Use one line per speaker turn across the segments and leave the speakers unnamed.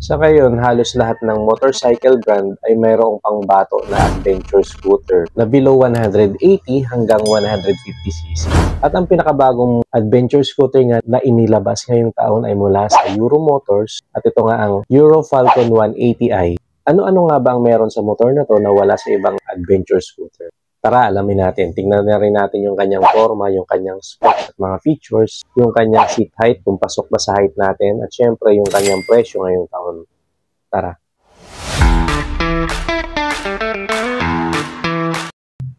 Sa ngayon, halos lahat ng motorcycle brand ay mayroong pangbato na adventure scooter na below 180 hanggang 150cc. At ang pinakabagong adventure scooter nga na inilabas ngayong taon ay mula sa Euro Motors at ito nga ang Euro Falcon 180i. Ano-ano nga ba ang meron sa motor na to na wala sa ibang adventure scooter? Tara, alamin natin. Tingnan na rin natin yung kanyang forma, yung kanyang specs at mga features, yung kanyang seat height, kung pasok ba sa height natin, at syempre yung kanyang presyo ngayong taon. Tara.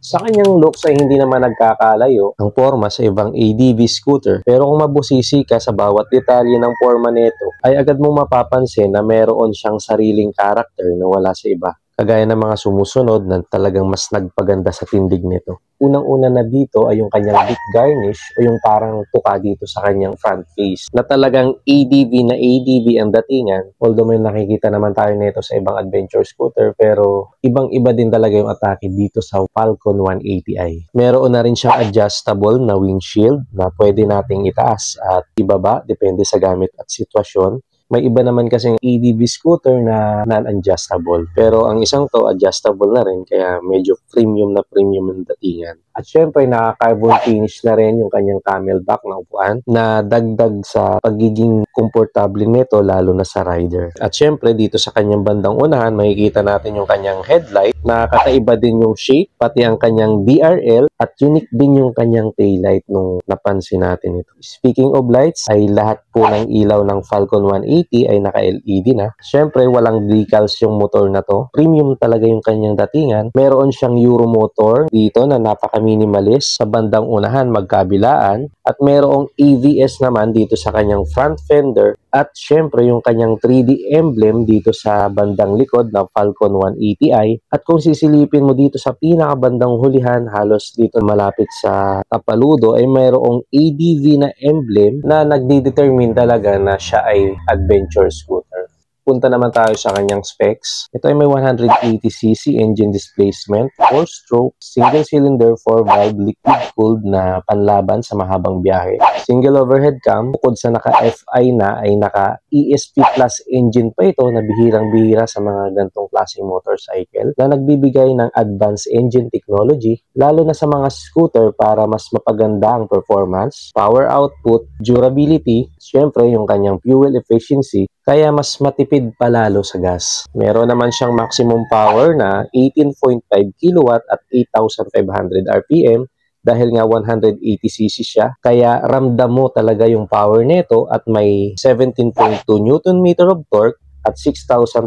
Sa kanyang looks ay hindi naman nagkakalayo ang forma sa ibang ADV scooter, pero kung mabusisi ka sa bawat detalye ng forma nito, ay agad mong mapapansin na meron siyang sariling karakter na wala sa iba. Kagaya ng mga sumusunod na talagang mas nagpaganda sa tindig nito. Unang-una na dito ay yung kanyang big garnish o yung parang tuka dito sa kanyang front face na talagang ADV ang datingan. Although may nakikita naman tayo nito sa ibang adventure scooter, pero ibang-iba din talaga yung atake dito sa Falcon 180i. Meron na rin siyang adjustable na windshield na pwede nating itaas at ibaba depende sa gamit at sitwasyon. May iba naman kasing ADV scooter na non-adjustable. Pero ang isang to, adjustable na rin. Kaya medyo premium ang datingan. At syempre, naka-carbon finish na rin yung kanyang camelback na upuan na dagdag sa pagiging komportable nito lalo na sa rider. At syempre, dito sa kanyang bandang unahan, makikita natin yung kanyang headlight na kakaiba din yung shape, pati ang kanyang DRL at unique din yung kanyang taillight nung napansin natin ito. Speaking of lights, ay lahat po ng ilaw ng Falcon 180 ay naka-LED na. Syempre, walang decals yung motor na to. Premium talaga yung kanyang datingan. Meron siyang Euro motor dito na napaka-minimalist. Sa bandang unahan, magkabilaan. At merong AVS naman dito sa kanyang front fender. At syempre, yung kanyang 3D emblem dito sa bandang likod ng Falcon 180i. At kung sisilipin mo dito sa pinakabandang hulihan, halos dito malapit sa tapaludo, ay mayroong ADV na emblem na nagdi-determine talaga na siya ay adventure scooter. Punta naman tayo sa kanyang specs. Ito ay may 180cc engine displacement, 4-stroke, single-cylinder, 4-valve, liquid-cooled na panlaban sa mahabang biyahe. Single overhead cam, bukod sa naka-FI na, ay naka-ESP Plus engine pa ito na bihirang-bihira sa mga gantong klaseng motorcycle na nagbibigay ng advanced engine technology, lalo na sa mga scooter para mas mapaganda ang performance, power output, durability, syempre yung kanyang fuel efficiency, kaya mas matipid palalo sa gas. Meron naman siyang maximum power na 18.5 kW at 8,500 RPM dahil nga 180cc siya. Kaya ramdam mo talaga yung power nito at may 17.2 Nm of torque at 6,500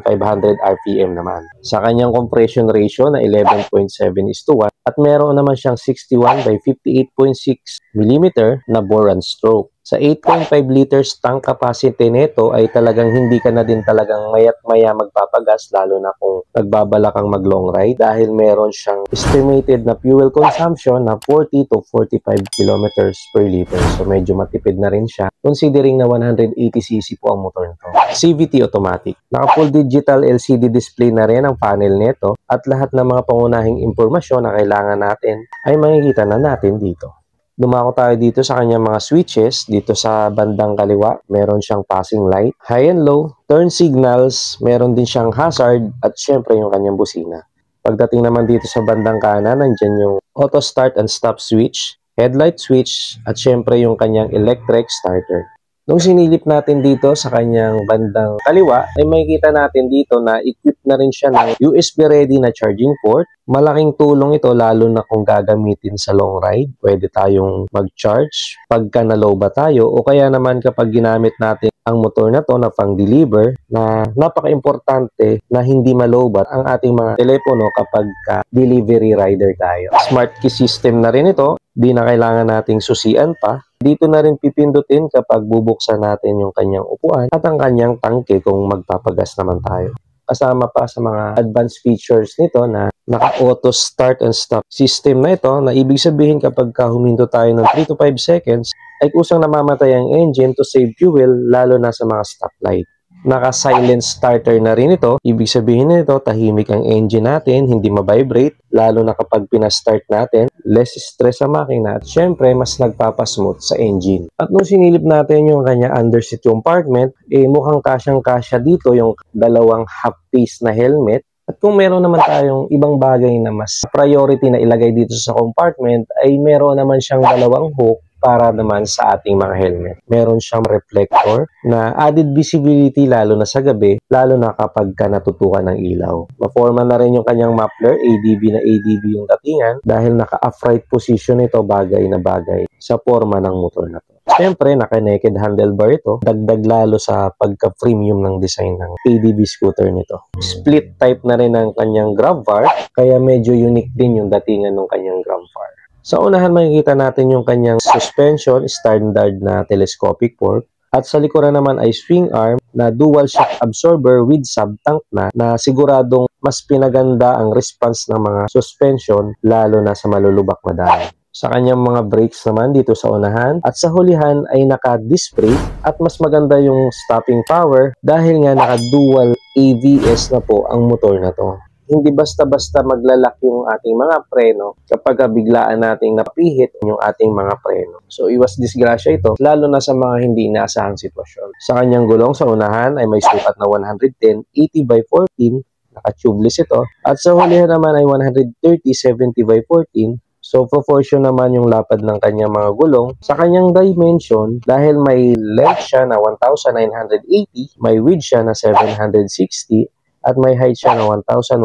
RPM naman. Sa kanyang compression ratio na 11.7:1 at meron naman siyang 61 by 58.6 mm na bore and stroke. Sa 8.5 liters tank capacity nito ay talagang hindi ka na din talagang mayat maya magpapagas lalo na kung nagbabala kang mag long ride dahil meron siyang estimated na fuel consumption na 40 to 45 kilometers per liter. So medyo matipid na rin siya considering na 180cc po ang motor nito. CVT automatic. Naka full digital LCD display na rin ang panel nito at lahat ng mga pangunahing impormasyon na kailangan natin ay makikita na natin dito. Dumako tayo dito sa kanyang mga switches. Dito sa bandang kaliwa, meron siyang passing light, high and low, turn signals, meron din siyang hazard, at syempre yung kanyang busina. Pagdating naman dito sa bandang kanan, nandyan yung auto start and stop switch, headlight switch, at syempre yung kanyang electric starter. Nung sinilip natin dito sa kanyang bandang kaliwa, ay makikita natin dito na equipped na rin siya ng USB ready na charging port. Malaking tulong ito lalo na kung gagamitin sa long ride. Pwede tayong mag-charge pagka na-low ba tayo o kaya naman kapag ginamit natin ang motor na to na pang-deliver na napaka-importante na hindi ma-lowbat ang ating mga telepono kapag delivery rider tayo. Smart key system na rin ito. Di na kailangan nating susian pa. Dito na rin pipindutin kapag bubuksan natin yung kanyang upuan at ang kanyang tangke kung magpapagas naman tayo. Kasama pa sa mga advanced features nito na naka-auto start and stop system na ito na ibig sabihin kapag huminto tayo ng 3 to 5 seconds ay kusang namamatay ang engine to save fuel lalo na sa mga stoplight. Naka-silent starter na rin ito. Ibig sabihin nito, tahimik ang engine natin, hindi ma-vibrate, lalo na kapag pinastart natin, less stress sa makina at syempre, mas nagpapasmooth sa engine. At nung sinilip natin yung kanya underseat compartment, mukhang kasyang-kasya dito yung dalawang half-piece na helmet. At kung meron naman tayong ibang bagay na mas priority na ilagay dito sa compartment, ay meron naman siyang dalawang hook para naman sa ating mga helmet. Meron siyang reflector na added visibility lalo na sa gabi, lalo na kapag ka natutukan ng ilaw. Maforma na rin yung kanyang muffler, ADB na ADB yung datingan dahil naka-upright position ito, bagay na bagay sa forma ng motor na to. Siyempre, naka-naked handlebar ito, dagdag lalo sa pagka-premium ng design ng ADB scooter nito. Split type na rin ang kanyang grab bar, kaya medyo unique din yung datingan ng kanyang grab bar. Sa unahan makikita natin yung kanyang suspension, standard na telescopic fork. At sa likuran naman ay swing arm na dual shock absorber with sub-tank na siguradong mas pinaganda ang response ng mga suspension lalo na sa malulubak na daan. Sa kanyang mga brakes naman dito sa unahan at sa hulihan ay naka-disc brake at mas maganda yung stopping power dahil nga naka-dual ABS na po ang motor na to. Hindi basta-basta maglalak yung ating mga preno kapag biglaan nating napihit yung ating mga preno. So, iwas disgrasya ito, lalo na sa mga hindi inaasahang sitwasyon. Sa kanyang gulong sa unahan ay may sukat na 110, 80 by 14, naka-tubeless ito. At sa hulihan naman ay 130, 70 by 14. So, proportion naman yung lapad ng kanyang mga gulong. Sa kanyang dimension, dahil may length siya na 1,980, may width siya na 760, at may height siya na 1,100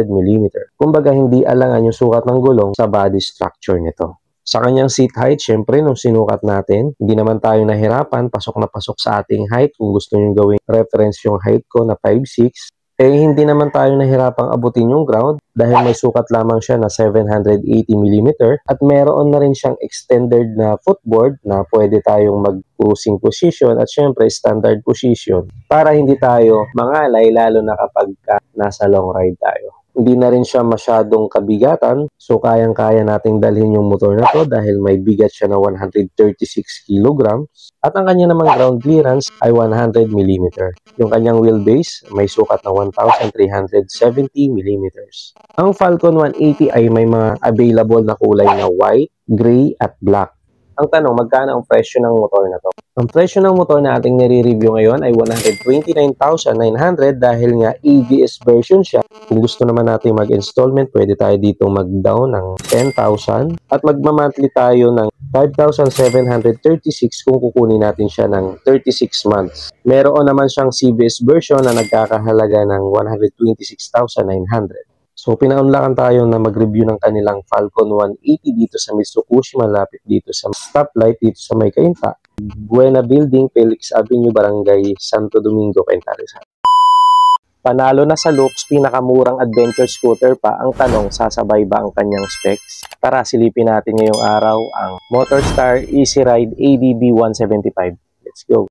mm. Kumbaga, hindi alangan yung sukat ng gulong sa body structure nito. Sa kanyang seat height, syempre, nung sinukat natin, hindi naman tayo nahirapan, pasok na pasok sa ating height. Kung gusto nyo gawing reference yung height ko na 5'6", hindi naman tayo nahirapang abutin yung ground dahil may sukat lamang siya na 780 mm at meron na rin siyang extended na footboard na pwede tayong mag-cruising position at syempre standard position para hindi tayo mangalay lalo na kapag nasa long ride tayo. Hindi na rin siya masyadong kabigatan, so kayang-kaya nating dalhin yung motor na to dahil may bigat siya na 136 kg at ang kanya namang ground clearance ay 100 mm. Yung kanyang wheelbase may sukat na 1,370 mm. Ang Falcon 180 ay may mga available na kulay na white, gray at black. Ang tanong, magkano ang presyo ng motor na to? Ang presyo ng motor na ating nire-review ngayon ay 129,900 dahil nga ABS version siya. Kung gusto naman natin mag-installment, pwede tayo dito mag-down ng 10,000 at magma-monthly tayo ng 5,736 kung kukunin natin siya ng 36 months. Meron naman siyang CBS version na nagkakahalaga ng 126,900. So, pinaunlakan tayo na mag-review ng kanilang Falcon 180 dito sa Mitsukushi, malapit dito sa stoplight dito sa May Cainta, Buena Building, Felix Avenue, Barangay Santo Domingo, Cainta Rizal. Panalo na sa looks, pinakamurang adventure scooter pa. Ang tanong, sasabay ba ang kanyang specs? Tara, silipin natin ngayong araw ang Motorstar Easy Ride ADB 175. Let's go!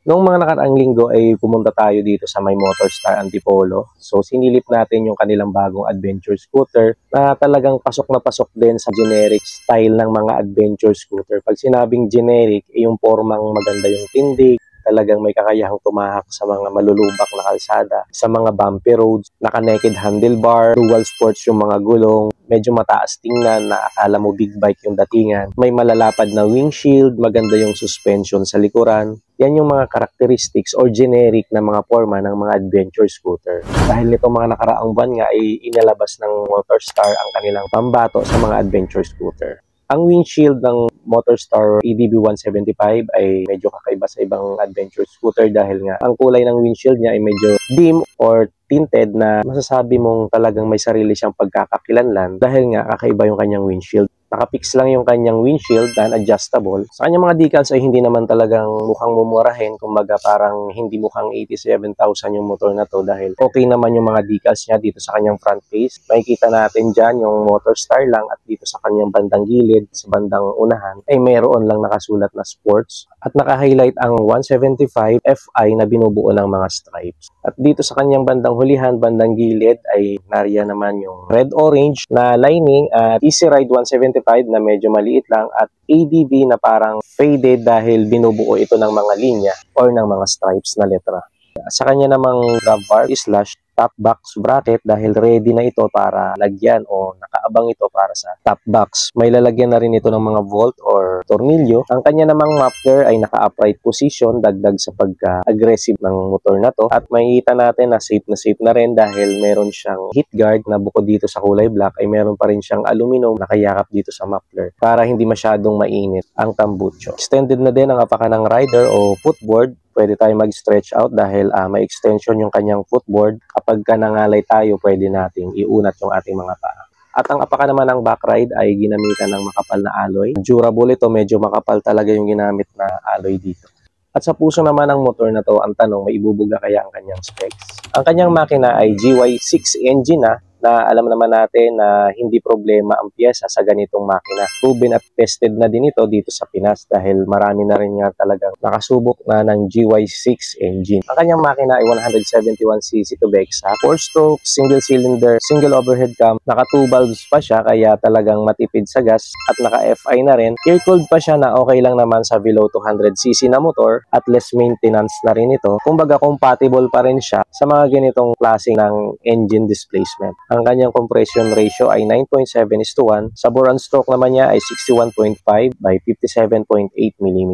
Noong mga nakaraang linggo ay pumunta tayo dito sa may Motorstar Antipolo. So sinilip natin yung kanilang bagong adventure scooter na talagang pasok na pasok din sa generic style ng mga adventure scooter. Pag sinabing generic, yung formang maganda yung tindig, talagang may kakayahang tumahak sa mga malulubak na kalsada, sa mga bumpy roads, naka-naked handlebar, dual sports yung mga gulong, medyo mataas tingnan na akala mo big bike yung datingan, may malalapad na windshield, maganda yung suspension sa likuran. Yan yung mga characteristics or generic na mga forma ng mga adventure scooter. Dahil nitong mga nakaraang buwan nga ay inalabas ng Motorstar ang kanilang pambato sa mga adventure scooter. Ang windshield ng Motorstar EDB 175 ay medyo kakaiba sa ibang adventure scooter dahil nga ang kulay ng windshield niya ay medyo dim or tinted na masasabi mong talagang may sarili siyang pagkakakilanlan dahil nga kakaiba yung kanyang windshield. Nakapix lang yung kanyang windshield na adjustable. Sa kanyang mga decals ay hindi naman talagang mukhang mumurahin. Kumbaga parang hindi mukhang 87,000 yung motor na to dahil okay naman yung mga decals niya dito sa kanyang front face. Makikita natin dyan yung motor star lang at dito sa kanyang bandang gilid, sa bandang unahan, ay mayroon lang nakasulat na sports. At naka-highlight ang 175 Fi na binubuo ng mga stripes. At dito sa kanyang bandang hulihan, bandang gilid ay nariyan naman yung red-orange na lining at Easy Ride 175 na medyo maliit lang at ADV na parang faded dahil binubuo ito ng mga linya or ng mga stripes na letra. Sa kanya namang grab bar slash top box bracket dahil ready na ito para lagyan o nakaabang ito para sa top box. May lalagyan na rin ito ng mga bolt or tornilyo. Ang kanya namang muffler ay naka-upright position dagdag sa pagka-aggressive ng motor na to. At makikita natin na safe na rin dahil meron siyang heat guard na bukod dito sa kulay black ay meron pa rin siyang aluminum na nakayakap dito sa muffler para hindi masyadong mainit ang tambucho. Extended na din ang apakan ng rider o footboard. Pwede tayo mag-stretch out dahil may extension yung kanyang footboard. Kapag nangalay tayo, pwede nating iunat yung ating mga paa. At ang apakan naman ng back ride ay ginamitan ng makapal na alloy. Durable ito, medyo makapal talaga yung ginamit na alloy dito. At sa puso naman ng motor na to, ang tanong, may ibubuga kaya ang kanyang specs? Ang kanyang makina ay GY6 engine na alam naman natin na hindi problema ang pyesa sa ganitong makina. Proven at tested na din ito dito sa Pinas dahil marami na rin nga talagang nakasubok na ng GY6 engine. Ang kanyang makina ay 171cc to be exact. 4-stroke, single cylinder, single overhead cam. Naka 2 valves pa siya kaya talagang matipid sa gas at naka FI na rin. Air-cooled pa siya na okay lang naman sa below 200cc na motor at less maintenance na rin ito. Kumbaga compatible pa rin siya sa mga ganitong klase ng engine displacement. Ang kanyang compression ratio ay 9.7:1. Sa bore and stroke naman niya ay 61.5 by 57.8 mm.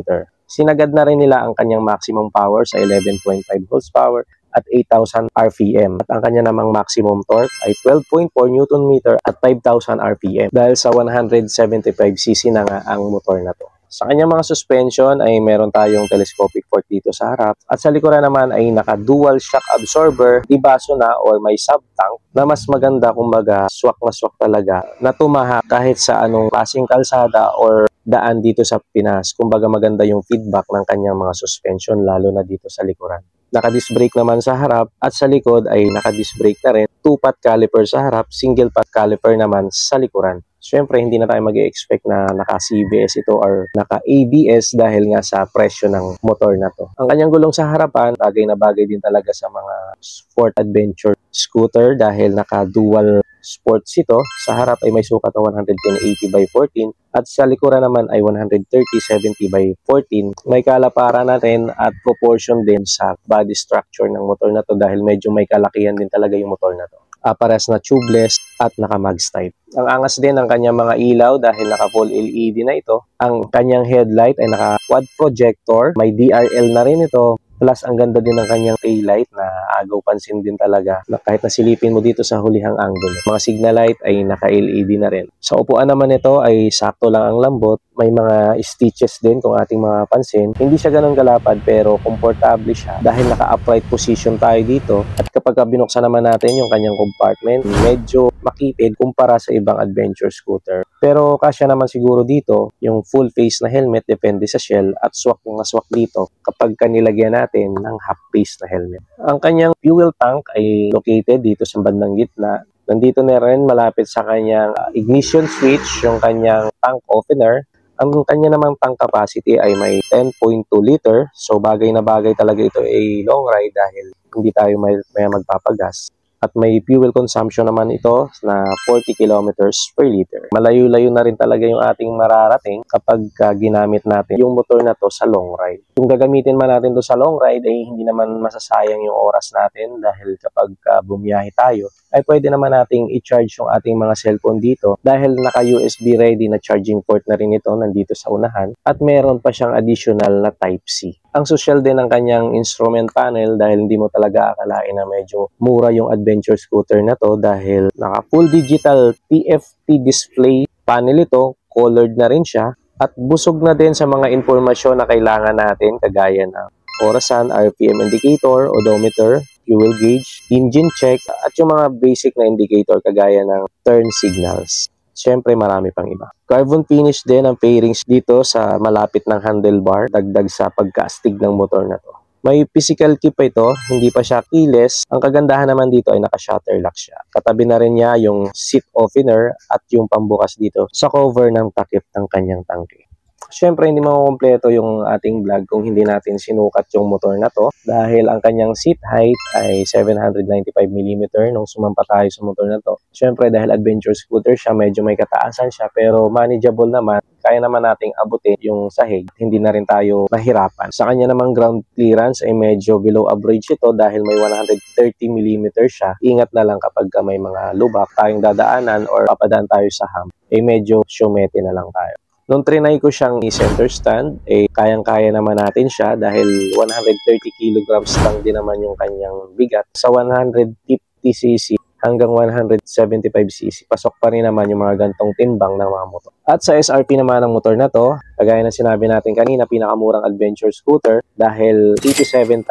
Sinagad na rin nila ang kanyang maximum power sa 11.5 horsepower at 8,000 RPM. At ang kanya namang maximum torque ay 12.4 Nm at 5,000 RPM dahil sa 175cc na nga ang motor na to. Sa kanyang mga suspension ay meron tayong telescopic fork dito sa harap at sa likuran naman ay naka-dual shock absorber, ibaso na or may sub-tank na mas maganda kumbaga swak na swak talaga na tumaha kahit sa anong klaseng kalsada or daan dito sa Pinas. Kumbaga maganda yung feedback ng kanyang mga suspension lalo na dito sa likuran. Naka-disc brake naman sa harap at sa likod ay naka-disc brake na rin. 2-pot caliper sa harap, single pot caliper naman sa likuran. Siyempre, hindi na tayo mag-expect na naka-CBS ito or naka-ABS dahil nga sa presyo ng motor na to. Ang kanyang gulong sa harapan, bagay na bagay din talaga sa mga sport adventure scooter dahil naka-dual sports ito. Sa harap ay may sukat na 110/80 by 14 at sa likuran naman ay 130/70 by 14. May kalaparan na rin at proportion din sa body structure ng motor na to dahil medyo may kalakihan din talaga yung motor na to. Pares na tubeless at naka-mags type. Ang angas din ng kanyang mga ilaw dahil naka-full LED na ito. Ang kanyang headlight ay naka-quad projector. May DRL na rin ito. Plus, ang ganda din ng kanyang taillight na agaw pansin din talaga na kahit nasilipin mo dito sa hulihang angulo. Mga signal light ay naka-LED na rin. Sa upuan naman ito ay sakto lang ang lambot. May mga stitches din kung ating mga pansin. Hindi siya ganun kalapad pero komportable siya dahil naka-upright position tayo dito. At kapag binuksan naman natin yung kanyang compartment, medyo makitid kumpara sa ibang adventure scooter. Pero kasya naman siguro dito yung full face na helmet depende sa shell at swak na swak dito kapag kanilagyan natin ng half face na helmet. Ang kanyang fuel tank ay located dito sa bandang gitna. Nandito na rin malapit sa kanyang ignition switch, yung kanyang tank opener. Ang kanya namang tank capacity ay may 10.2 liter. So bagay na bagay talaga ito ay long ride dahil hindi tayo may magpapagas. At may fuel consumption naman ito na 40 kilometers per liter. Malayo-layo na rin talaga yung ating mararating kapag ginamit natin yung motor na to sa long ride. Kung gagamitin man natin to sa long ride ay hindi naman masasayang yung oras natin dahil kapag bumiyahe tayo ay pwede naman nating i-charge yung ating mga cellphone dito dahil naka-USB ready na charging port na rin ito nandito sa unahan at meron pa siyang additional na Type-C. Ang social din ng kanyang instrument panel dahil hindi mo talaga akalain na medyo mura yung adventure scooter na to dahil naka full digital TFT display panel ito, colored na rin siya at busog na din sa mga informasyon na kailangan natin kagaya ng orasan, RPM indicator, odometer, fuel gauge, engine check at yung mga basic na indicator kagaya ng turn signals. syempre marami pang iba. Carbon finish din ang fairings dito sa malapit ng handlebar, dagdag sa pagkaastig ng motor na to. May physical key pa ito, hindi pa siya keyless. Ang kagandahan naman dito ay naka-shutter lock siya. Katabi na rin niya yung seat opener at yung pambukas dito sa cover ng takip ng kanyang tangke. Siyempre, hindi makukumpleto yung ating vlog kung hindi natin sinukat yung motor na to dahil ang kanyang seat height ay 795mm nung sumampa tayo sa motor na to. Siyempre, dahil adventure scooter siya, medyo may kataasan siya pero manageable naman. Kaya naman nating abutin yung sahig, hindi na rin tayo mahirapan. Sa kanya namang ground clearance ay medyo below average ito dahil may 130mm siya. Ingat na lang kapag may mga lubak tayong dadaanan or papadaan tayo sa hump, medyo syumete na lang tayo. Nung trinay ko siyang i-center stand, kayang-kaya naman natin siya dahil 130 kilograms lang din naman yung kanyang bigat. Sa 150cc hanggang 175cc, pasok pa rin naman yung mga gantong timbang ng mga motor. At sa SRP naman ng motor na to, kagaya ng sinabi natin kanina, pinakamurang adventure scooter dahil 87,000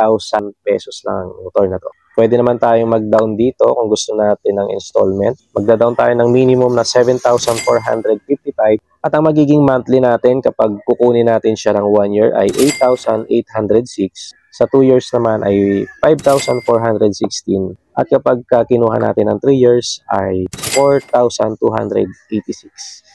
pesos lang ang motor na to. Pwede naman tayong mag-down dito kung gusto natin ng installment. Magda-down tayo ng minimum na 7,455 at ang magiging monthly natin kapag kukunin natin siya ng 1 year ay 8,806. Sa 2 years naman ay 5,416. At kapag kinuha natin ng 3 years ay 4,286.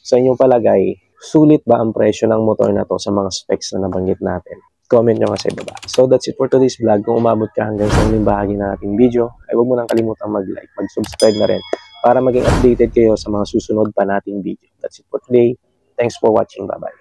Sa inyong palagay, sulit ba ang presyo ng motor na to sa mga specs na nabanggit natin? Comment nyo nga sa ibaba. So that's it for today's vlog. Kung umabot ka hanggang sa huling bahagi ng ating video, ay huwag mo nang kalimutan mag-like, mag-subscribe na rin para maging updated kayo sa mga susunod pa nating video. That's it for today. Thanks for watching. Bye-bye.